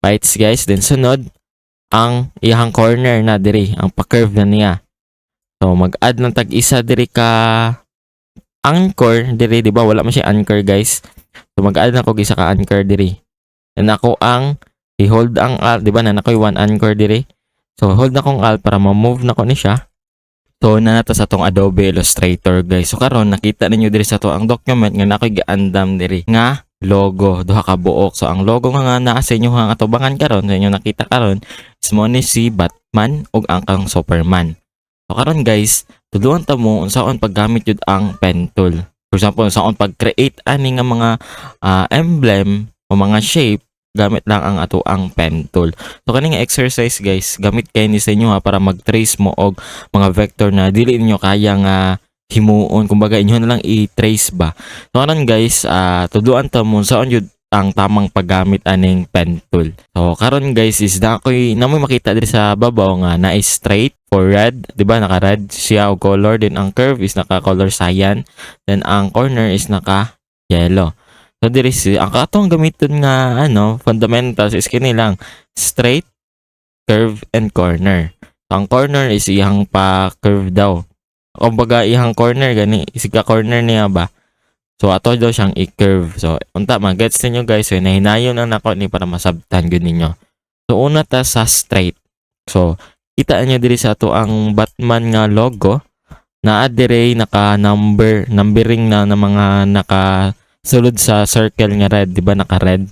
Rights guys. Then sunod ang iyang corner na diri, ang pa-curve na niya. So mag-add ng tag-isa diri ka anchor diri, di ba? Wala man siya anchor guys. So mag-add na ko isa ka anchor diri. And ako ang i-hold ang alt, di ba? Na nakoy one anchor diri. So hold na kong alt para ma-move na ko ni siya. So na nato sa tong Adobe Illustrator guys. So karon nakita ninyo diri sa to ang document nga nakoy giandam diri nga logo duha ka buok. So ang logo nga naa sa inyo nga atubangan karon, sa inyo nakita karon is mo ni si Batman ug ang kang Superman. So karon guys, tuluan ta mo unsaon paggamit jud ang pen tool. For example, unsaon pag-create ani nga mga emblem o mga shape gamit lang ang ato ang pen tool. So kaning exercise guys, gamit kay ni sa inyo ha para mag-trace mo og mga vector na dili ninyo kaya nga himuon, kumbaga inyo na lang i-trace ba. So karon guys, tuduan ta mo saan jud ang tamang paggamit aning pen tool. So karon guys is namoy makita diri sa babaw nga na is straight for red, di ba? Naka red siya og color, then ang curve is naka color cyan, then ang corner is naka yellow. So diri ang katong gamiton nga fundamentals is kini lang straight, curve and corner. So, ang corner is iyang pa curve daw. Kumbaga iyang corner gani isig corner niya ba. So ato daw siyang i-curve. So unta magets ninyo guys, so nahinayon lang nako ni para masabtan gud ninyo. So una ta sa straight. So kita niyo diri sa ato ang Batman nga logo na dire naka numbering na mga naka sulod sa circle nga red, di ba naka red?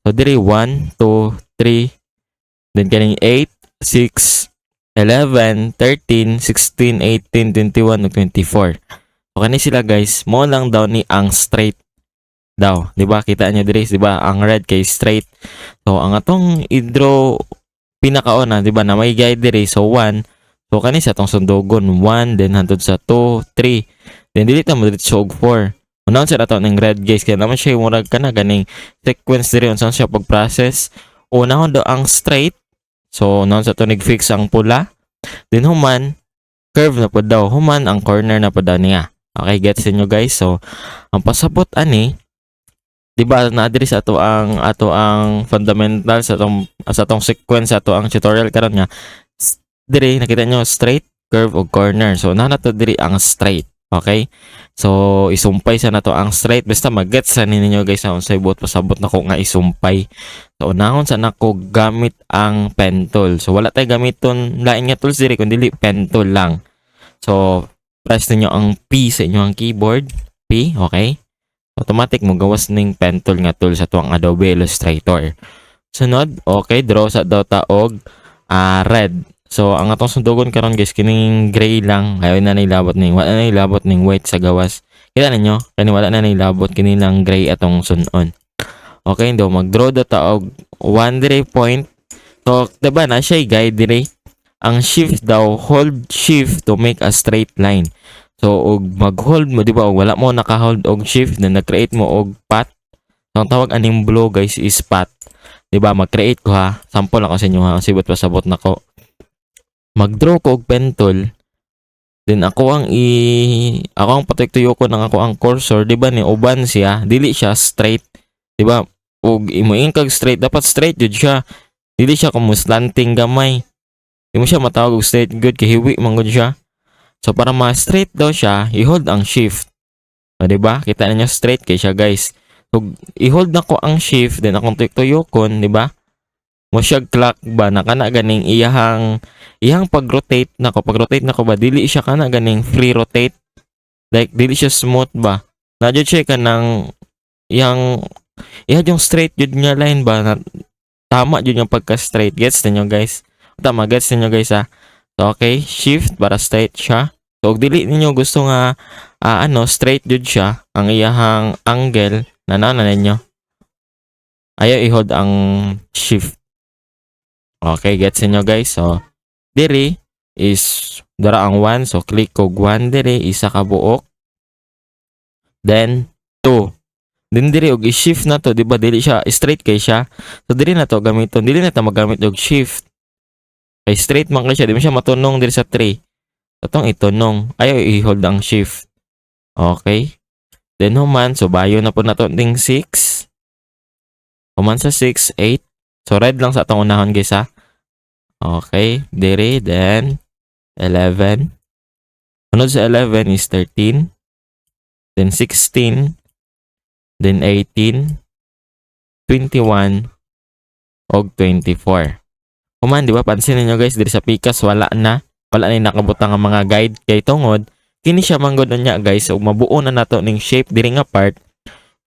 So diri 1, 2, 3, then kaning 8, 6, 11, 13, 16, 18, 21 ug 24. So kani sila guys, mo lang daw ni ang straight daw, di ba? Kita niyo diri, di ba? Ang red kay straight. So ang atong i-draw pinakauna, di ba? Na may guide diri, so 1. So kani sa atong sundugon 1, then hantod sa 2, 3. Then dili ta mo diretso og 4. Unaon sa ato ning red guys, kaya naman siya murag kana ganing sequence diri unsa siya pag-process. Unahon do ang straight. So unaon sa to fix ang pula. Then human curve na pud daw, human ang corner na pud daw niya. Okay, gets niyo guys. So ang pasabot ani, di ba na diri sa ato ang fundamentals sa atong sequence sa ato ang tutorial karon nga diri nakita nyo straight, curve ug corner. So na to diri ang straight. Okay? So, isumpay sa na to ang straight. Basta mag-gets sa ninyo guys na unsay buot pasabot na ko nga isumpay. So, unahon sa nako gamit ang pen tool. So, wala tayo gamiton lain nga tools diri kundi pen tool lang. So, press niyo ang P sa inyong keyboard. P, okay? Automatic mo gawas ning pen tool nga tool sa tuang Adobe Illustrator. Sunod, okay, draw sa data og red. So ang atong sundugon karon guys kining gray lang, ayo na nilabot ning wala na nilabot ning white sa gawas. Kita ninyo, kani wala na nilabot kini lang gray atong sunon. Okay, do mag-draw data og one dire point. So diba na siya guide dire. Ang shift daw, hold shift to make a straight line. So og mag-hold mo, di ba? Wala mo naka-hold og shift, then nag-create mo og path. So ang tawag aning blue guys is path. Di ba? Mag-create ko ha. Sample ako sa inyo ha. Sibot pasabot na ko. Mag-draw ko og pen tool. Then ako ang patuktuyo ko nang ako ang cursor, di ba ni uban siya, dili siya straight. Di ba? Og imuin kag straight, dapat straight jud siya. Dili siya como slanting gamay. Di mo siya matawag og straight good kay hiwi man gud siya. So para ma-straight daw siya, i-hold ang shift. O di ba? Kita niyo straight kay siya guys. So i-hold na ko ang shift, then akong tuktuyokon, di ba? Mo siya clock ba na kana ganing iyang pag-rotate nako ba dili siya kana ganing free rotate, like dili siya smooth ba na jud siya kanang iyang yung straight jud nga line ba na tama jud yung pagka straight. Gets niyo guys? Tama, gets niyo guys ha? So okay, shift para straight siya. So dili ninyo gusto nga straight jud siya ang iyang angle na ninyo, ayaw i-hold ang shift. Okay, gets niyo guys? So, diri is dara ang 1. So, click ko 1 diri, isa ka buok. Then, 2. Then, diri og i-shift na to. Diba, dili siya, straight kay siya. So, diri na to gamiton. Dili na ta magamit og shift. Kay straight man kay siya. Di mo siya matunong diri sa 3. Itong itunong. Ayaw i-hold ang shift. Okay. Then, human. So, bayo na po na to. Ding 6. Human sa 6, 8. So red lang sa atong unahon guys ha. Okay, diri then 11. Sunod sa 11 is 13, then 16, then 18, 21, og 24. Human, di ba? Pansin niyo guys, diri sa Pikas wala na nakabutang ang mga guide kay tungod kini siya manggod niya guys, ug mabuo na nato ning shape diri nga part.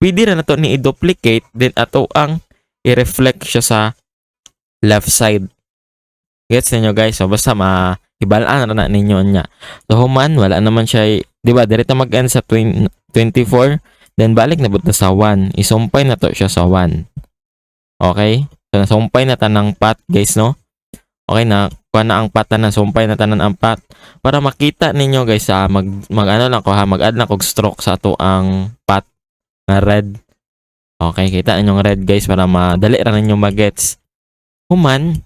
Pwede ra nato ni i-duplicate then ato ang i-reflect siya sa left side. Gets niyo guys? So basta ibalaan na ninyo niya. So human wala naman siya, di ba? Diri ta mag-end sa 24, then balik na but na sa 1. Isumpay na to siya sa 1. Okay? So nasumpay na tanang path guys, no? Okay na, kuha na ang path na sumpay na tanan ang path para makita ninyo guys sa mag-ano lang ko ha, mag-add lang kog stroke sa ato ang path na red. Okay, kita ninyong red guys para madali ra ninyo magets. Human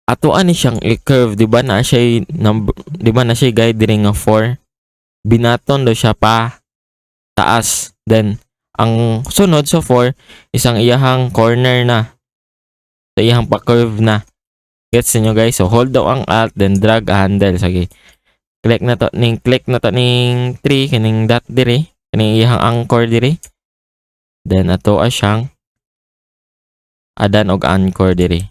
atoan ni siyang i-curve, di ba na siya di ba na siya guide diri nga 4. Binaton do siya pa taas. Then ang sunod sa 4 isang iyahang corner na. Sa iyahang pa-curve na. Gets niyo guys? So hold daw ang alt then drag a handle. Sige. Click na to ning 3 kining dot diri, kining iyahang anchor diri. Then ato siyang adan og anchor diri.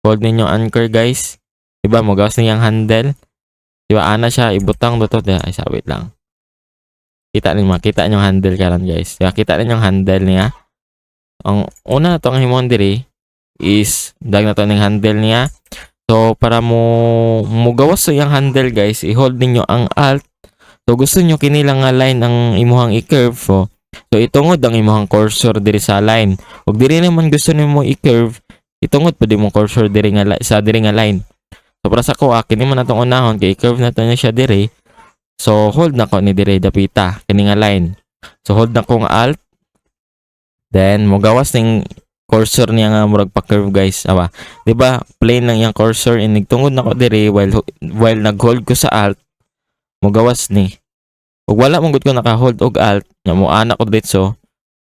Hold ninyo anchor guys. Diba mo gawas niyang handle. Diba ana siya ibutang do to. Ay sabit lang. Kita niyo handle karon guys. Diba kita niyo handle niya. Ang una to ang himon diri is dag na to ning handle niya. So para mo gawas sa iyang handle guys, i-hold ninyo ang alt. So gusto niyo kini lang nga line ang imuhang i-curve. So itungod ang imuhang cursor diri sa line. Ug diri naman gusto nimo i-curve, itungod pa di mo cursor diri nga diri nga line. So para sa ko kini man natong unahon kay i-curve na to niya siya diri. So hold na ko ni diri dapita kini nga line. So hold na ko nga alt. Then mo gawas ning cursor niya nga murag pa-curve guys. Awa, 'di ba? Plain lang yang cursor and nagtungod na ko diri while nag-hold ko sa alt. Mo gawas ni. Ug wala mong gud ko naka-hold og alt, nya mo ana ko ditso.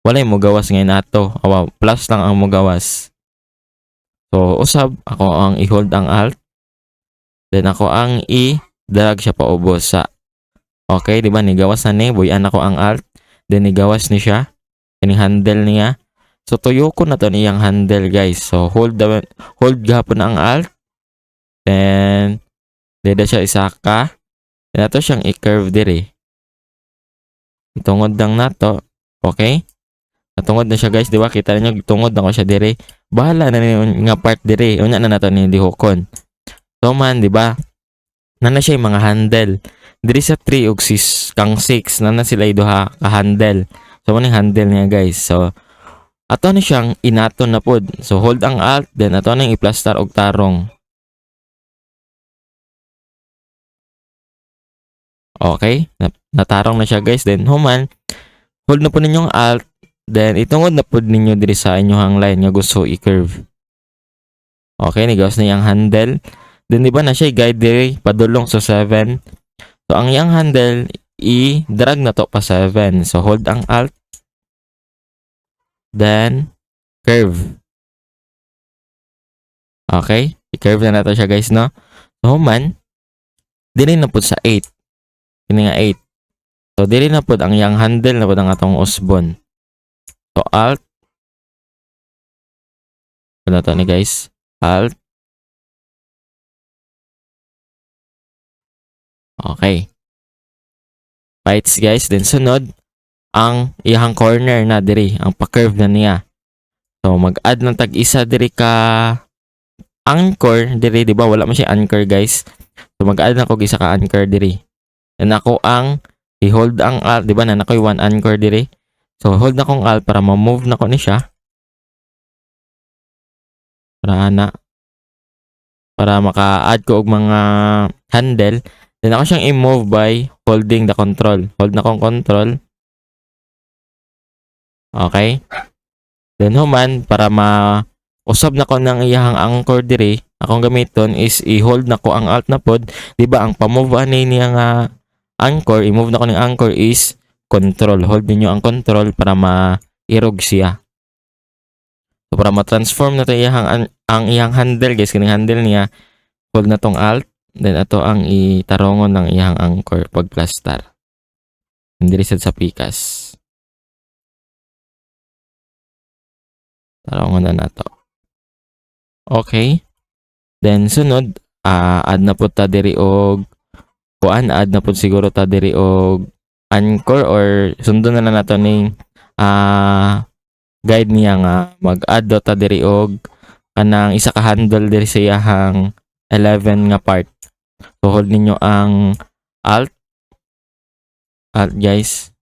Wala mo gawas ngayon ato. Awa, plus lang ang mo gawas. So usab ako ang i-hold ang alt. Then ako ang i-drag siya paubos sa. Okay, 'di ba? Nigawas na ni, buyan ako ang alt. Then nigawas ni siya. Kining handle niya. So tuyo ko na to niyang handle guys. So hold gapon ang alt. Then deda siya isaka. Then ato siyang i-curve diri. Itungod lang nato. Okay? Natungod na siya guys, di ba? Kita niyo tungod na ko siya diri. Bahala na nga part diri. Unya na nato ni lihokon. So man, di ba? Nana siya yung mga handle. Diri sa 3 ug 6 kang 6 nana sila duha ka handle. So ano yung handle niya guys. So ato na siyang inaton na pod. So hold ang alt, then ato na yung i-plaster og tarong. Okay, natarong na siya guys. Then human, hold na po ninyong alt, then itungod na pod ninyo diri sa inyong line nga gusto i-curve. Okay, nigawas na yung handle. Then di ba na siya guide diri padulong sa 7. So ang yang handle i-drag na to pa 7. So hold ang alt. Then, curve. Okay? I-curve na nato siya guys, no? So, human, dili na po sa 8. Kini nga 8. So, dili na po ang yang handle na po ang atong usbon. So, alt. Ano to ni guys? Alt. Okay. Bites guys. Then, sunod, ang iyang corner na diri, ang pa-curve na niya. So mag-add ng tag-isa diri ka anchor diri, di ba? Wala man siya anchor guys. So mag-add na ko isa ka anchor diri. And ako ang i-hold ang alt, di ba? Na nakoy one anchor diri. So hold na kong alt para ma-move na ko ni siya. Para maka-add ko og mga handle. Then ako siyang i-move by holding the control. Hold na kong control. Okay? Then human, para usab na ko ng iyahang anchor diri, akong gamiton is i-hold na ko ang alt na pod. Diba, ang pa-move ani niya nga anchor, i-move na ko ng anchor is control. Hold niyo ang control para ma-irog siya. So para ma-transform na to iyang ang iyang handle guys, kining handle niya hold na tong alt, then ato ang itarongon ng iyang anchor pag plastar. Diri sad sa pikas. Tarongon na nato. Okay. Then sunod, add na pud ta diri og add na pud siguro ta diri og anchor or sundon na lang nato ning guide niya nga mag-add daw ta diri og kanang isa ka handle diri sa iyahang 11 nga part. So hold ninyo ang alt guys.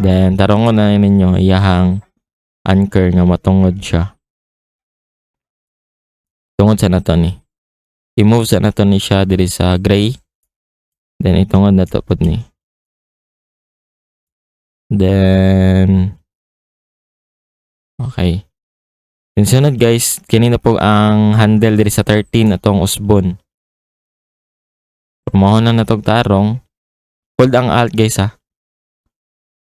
Then tarongon na ninyo iyahang anchor nga matungod siya. Tungod sa nato ni. I-move sa nato ni siya diri sa gray. Then itungod na to pud ni. Then okay. Then sunod guys, kini na po ang handle diri sa 13 atong usbon. Pumahon na natog tarong. Hold ang alt guys ha.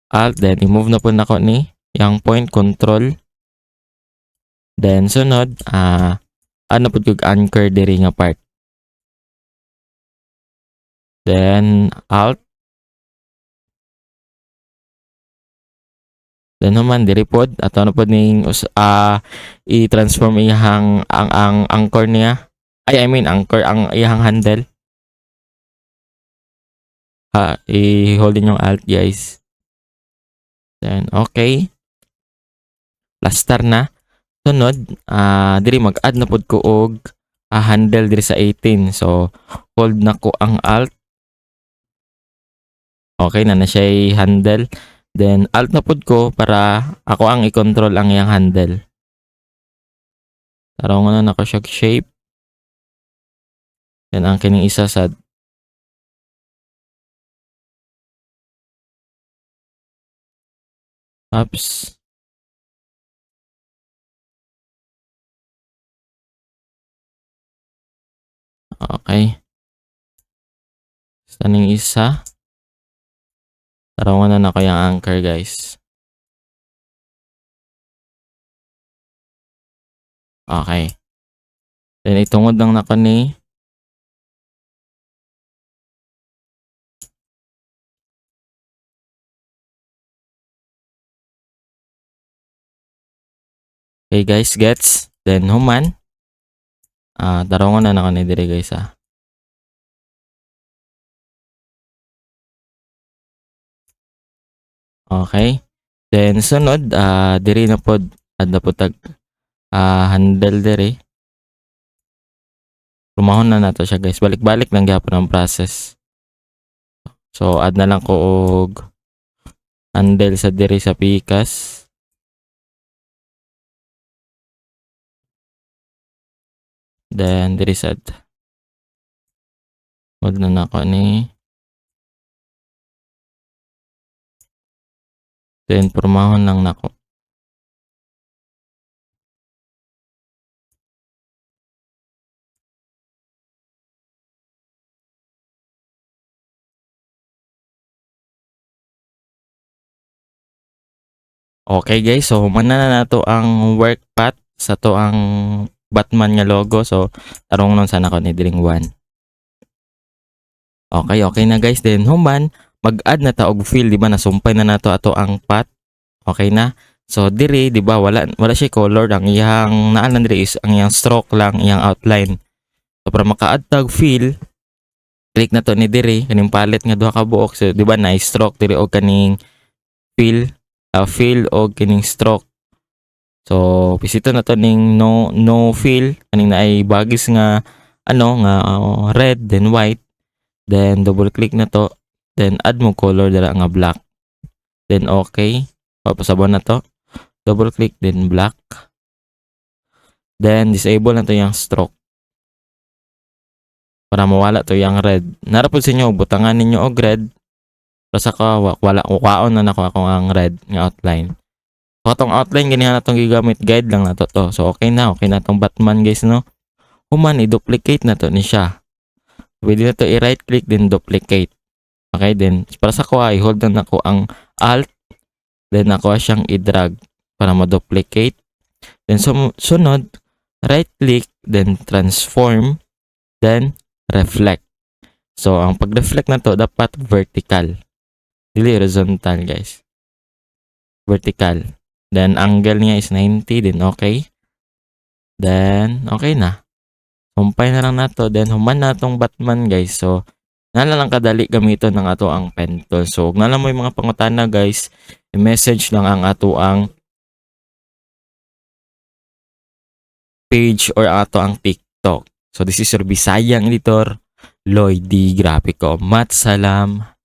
Alt, then i-move na po nako ni yang point control. Then sunod, ano po yung anchor diri nga part. Then alt. Then naman diri pod ato na pod ning i-transform iyang ang anchor niya. I mean anchor ang iyang handle. I-hold yung alt guys. Then okay. Plastar na. Sunod, diri mag-add na pod ko og handle diri sa 18. So hold na ko ang alt. Okay na siya handle. Then alt na pod ko para ako ang i-control ang iyang handle. Tarongon na nako siya shape. Then ang kining isa sa Oops. Okay. Standing isa. Tarongon na ako yung anchor guys. Okay. Then itungod lang nako ni okay guys, gets. Then human. Tarongon na nako ni diri guys ha. Okay. Then sunod, diri na pod add na pod tag handle diri. Lumahon na nato siya guys. Balik-balik lang gyapon ang process. So add na lang ko og handle sa diri sa pikas. Then diri sad. Hold na nako ni. Then purmahon lang nako. Okay guys, so human na nato ang work path sa to ang Batman nga logo. So tarong nun sana ko ni diring 1. Okay na guys. Then human mag-add na ta og fill, di ba? Nasumpay na nato ato ang path. Okay na. So diri, di ba, wala siya color, ang iyang naalan diri is ang iyang stroke lang, iyang outline. So para maka-add tag fill, click na to ni diri kaning palette nga duha ka buok. So di ba na stroke diri og kaning fill og kining stroke. So pisito na to ning no fill kaning naay bagis nga red then white. Then double click na to, then add mo color dira nga black. Then okay. Papasabon na to. Double click then black. Then disable na to yung stroke. Para mawala to yung red. Narapod sa inyo, butangan ninyo og red. Para sa waon na nako akong ang red nga outline. So atong outline ganyan na tong gigamit, guide lang na to. So okay na tong Batman guys no. Human i-duplicate na to ni siya. Pwede na to i-right click then duplicate. Okay, then para sa ko i-hold na ko ang alt. Then ako siyang i-drag para ma-duplicate. Then sunod, right click, then transform, then reflect. So ang pag-reflect na to dapat vertical. Dili horizontal, guys. Vertical. Then angle niya is 90, then okay. Then okay na. Humpay na lang nato, then human na tong Batman, guys. So nala lang kadali gamiton ng ato ang pen tool. So ug nala mo yung mga pangutana, guys, i-message lang ang ato ang page or ato ang TikTok. So this is your Bisayang editor, Lloyd D. Grafico. Mat salam.